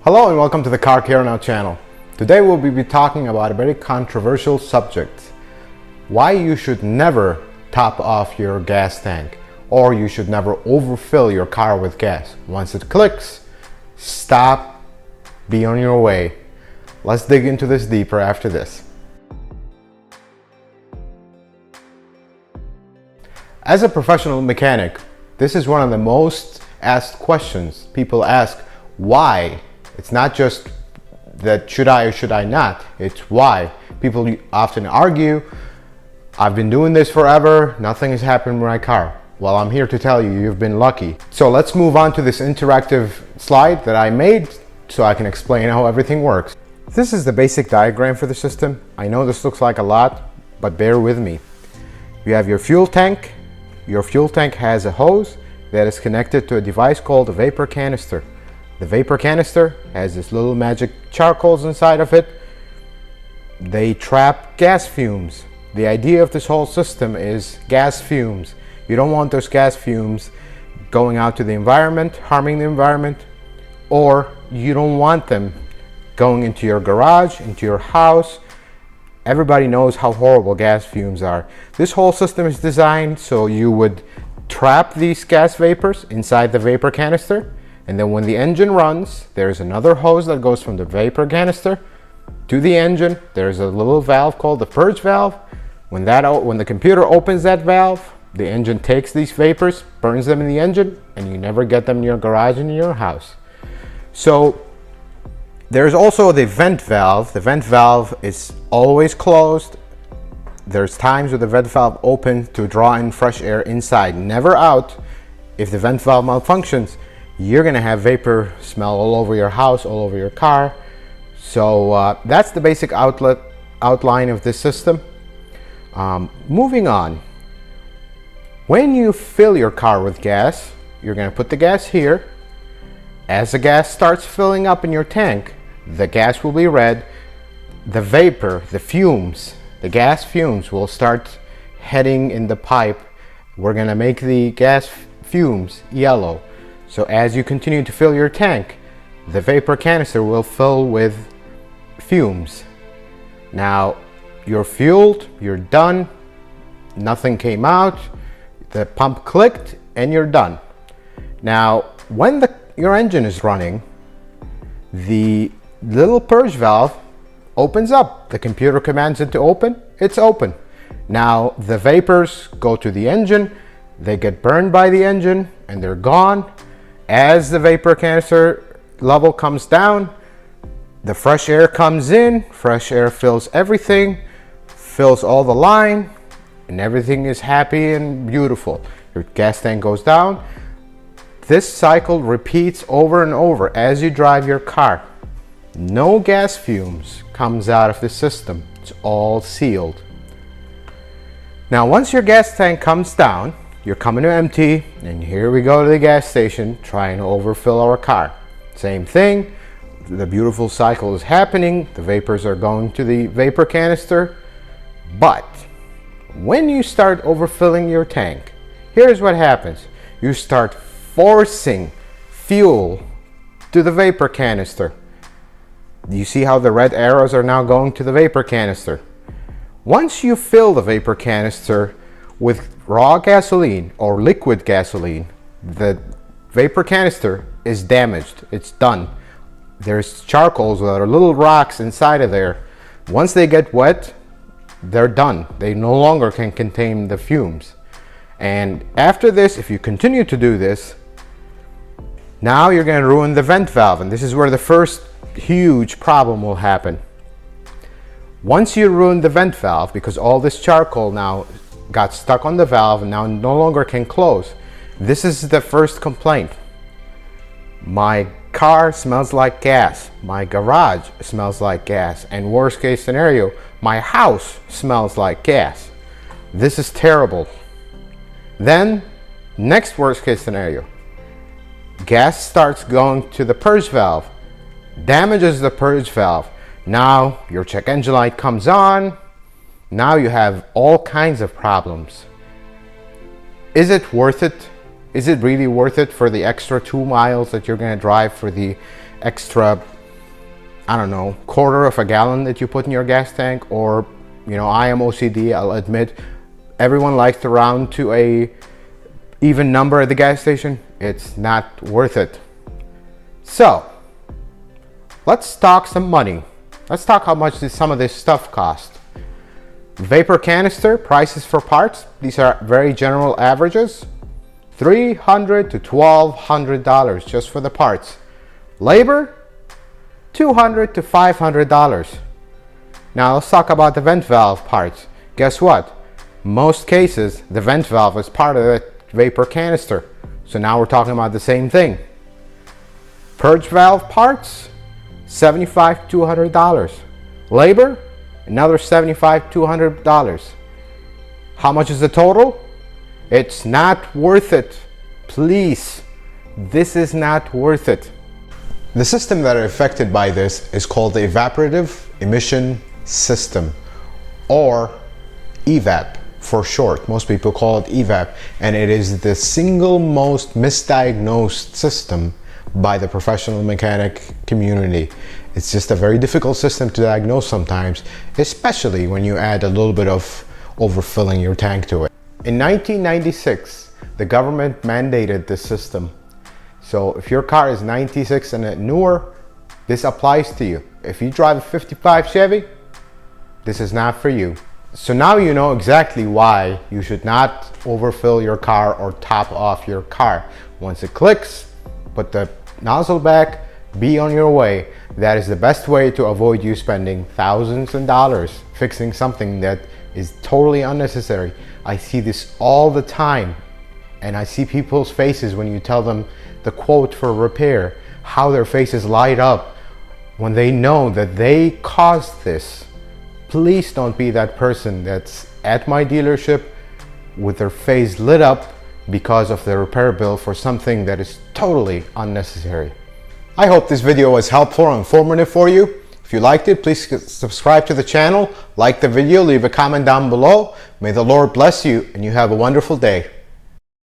Hello and welcome to the Car Care Now channel. Today we'll be talking about a very controversial subject. Why you should never top off your gas tank, or you should never overfill your car with gas. Once it clicks, stop, be on your way. Let's dig into this deeper after this. As a professional mechanic, this is one of the most asked questions. People ask why. It's not just that should I or should I not, it's why. People often argue, I've been doing this forever, nothing has happened with my car. Well, I'm here to tell you, you've been lucky. So let's move on to this interactive slide that I made so I can explain how everything works. This is the basic diagram for the system. I know this looks like a lot, but bear with me. You have your fuel tank. Your fuel tank has a hose that is connected to a device called a vapor canister. The vapor canister has this little magic charcoals inside of it. They trap gas fumes. The idea of this whole system is gas fumes. You don't want those gas fumes going out to the environment, harming the environment, or you don't want them going into your garage, into your house. Everybody knows how horrible gas fumes are. This whole system is designed so you would trap these gas vapors inside the vapor canister. And then when the engine runs, there's another hose that goes from the vapor canister to the engine. There's a little valve called the purge valve. When the computer opens that valve, the engine takes these vapors, burns them in the engine, and you never get them in your garage and in your house. So there's also the vent valve. The vent valve is always closed. There's times where the vent valve opens to draw in fresh air inside, never out. If the vent valve malfunctions, you're gonna have vapor smell all over your house, all over your car. So that's the basic outline of this system. Moving on. When you fill your car with gas, you're gonna put the gas here. As the gas starts filling up in your tank, the gas will be red. The vapor, the fumes, the gas fumes will start heading in the pipe. We're gonna make the gas fumes yellow. So as you continue to fill your tank, the vapor canister will fill with fumes. Now, you're fueled, you're done, nothing came out, the pump clicked, and you're done. Now, when your engine is running, the little purge valve opens up. The computer commands it to open, it's open. Now, the vapors go to the engine, they get burned by the engine, and they're gone. As the vapor canister level comes down, the fresh air comes in, fresh air fills everything, fills all the line, and everything is happy and beautiful. Your gas tank goes down. This cycle repeats over and over as you drive your car. No gas fumes comes out of the system. It's all sealed. Now, once your gas tank comes down, you're coming to empty, and here we go to the gas station trying to overfill our car. Same thing, the beautiful cycle is happening, the vapors are going to the vapor canister, but when you start overfilling your tank, here's what happens. You start forcing fuel to the vapor canister. You see how the red arrows are now going to the vapor canister. Once you fill the vapor canister with raw gasoline or liquid gasoline, the vapor canister is damaged. It's done. There's charcoals that are little rocks inside of there. Once they get wet, they're done. They no longer can contain the fumes. And after this, if you continue to do this, now you're going to ruin the vent valve, and this is where the first huge problem will happen. Once you ruin the vent valve, because all this charcoal now got stuck on the valve and now no longer can close. This is the first complaint. My car smells like gas. My garage smells like gas. And worst case scenario, my house smells like gas. This is terrible. Then, next worst case scenario, gas starts going to the purge valve, damages the purge valve. Now your check engine light comes on. Now you have all kinds of problems. Is it worth it? Is it really worth it for the extra 2 miles that you're going to drive, for the extra, I don't know, quarter of a gallon that you put in your gas tank. Or, you know, I am OCD, I'll admit. Everyone likes to round to a even number at the gas station. It's not worth it. So let's talk some money. Let's talk how much some of this stuff cost. Vapor canister prices for parts, these are very general averages. $300 to $1,200 just for the parts. Labor, $200 to $500. Now let's talk about the vent valve parts. Guess what? Most cases, the vent valve is part of the vapor canister. So now we're talking about the same thing. Purge valve parts, $75 to $200. Labor, another $75 to $200. How much is the total? It's not worth it. Please, this is not worth it. The system that are affected by this is called the evaporative emission system, or EVAP for short. Most people call it EVAP, and it is the single most misdiagnosed system by the professional mechanic community. It's just a very difficult system to diagnose sometimes, especially when you add a little bit of overfilling your tank to it. In 1996, the government mandated this system. So if your car is 96 and newer, this applies to you. If you drive a 55 Chevy, this is not for you. So now you know exactly why you should not overfill your car or top off your car. Once it clicks, put the nozzle back, be on your way. That is the best way to avoid you spending thousands of dollars fixing something that is totally unnecessary. I see this all the time, and I see people's faces when you tell them the quote for repair, how their faces light up when they know that they caused this. Please don't be that person that's at my dealership with their face lit up because of the repair bill for something that is totally unnecessary. I hope this video was helpful and informative for you. If you liked it, please subscribe to the channel, like the video, leave a comment down below. May the Lord bless you and you have a wonderful day.